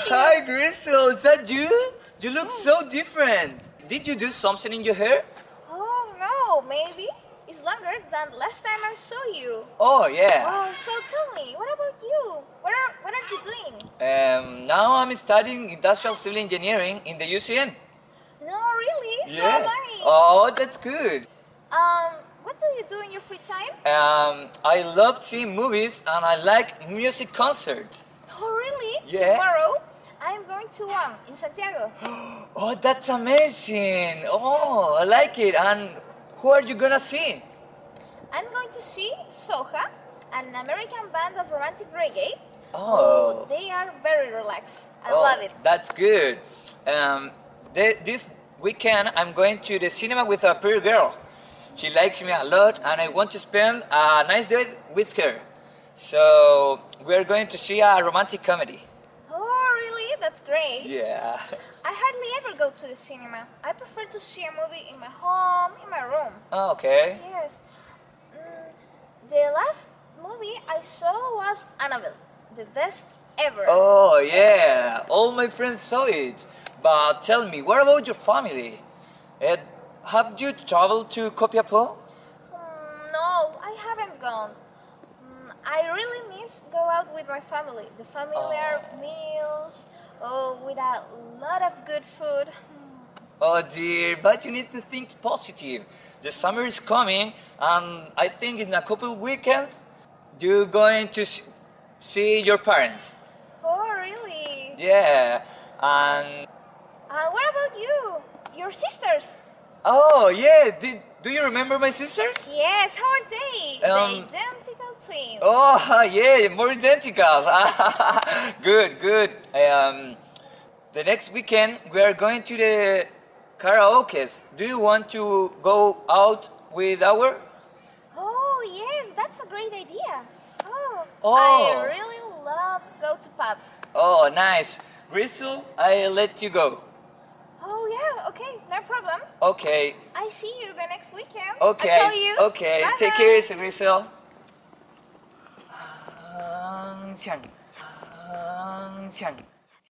Hi, Grisel. Is that you? You look so different. Did you do something in your hair? Oh no, maybe. It's longer than last time I saw you. Oh, yeah. Oh, so tell me, what about you? What are you doing? Now I'm studying industrial civil engineering in the UCN. No, really? So Yeah. am I. Oh, that's good. What do you do in your free time? I love seeing movies and I like music concerts. Oh, really? Yeah. Tomorrow, I'm going to one in Santiago. Oh, that's amazing. Oh, I like it. And who are you gonna see? I'm going to see Soja, an American band of romantic reggae. Oh. They are very relaxed. I Oh, love it. That's good. This weekend I'm going to the cinema with a pretty girl. She likes me a lot and I want to spend a nice day with her. So we're going to see a romantic comedy. Oh, really? That's great. Yeah. I hardly ever go to the cinema. I prefer to see a movie in my home, in my room. Oh, okay. Yes. The last movie I saw was Annabelle, the best ever. Oh, yeah. All my friends saw it. But tell me, what about your family? Have you traveled to Copiapó? No, I haven't gone. I really miss go out with my family. The familiar meals, with a lot of good food. Oh dear, but you need to think positive. The summer is coming, and I think in a couple weekends you're going to see your parents. Oh, really? Yeah, and What about you? Your sisters? oh yeah, do you remember my sisters? Yes, how are they? The identical twins. Oh yeah, more identicals. Good, good. The next weekend we are going to the karaoke. Do you want to go out with our? Oh, yes, that's a great idea. Oh. I really love go to pubs. Oh, nice. Grisel, I'll let you go. Oh, yeah, okay, no problem. Okay. I see you the next weekend. Okay. I'll call you. Okay. Bye Take bye. care, Grisel. Chang.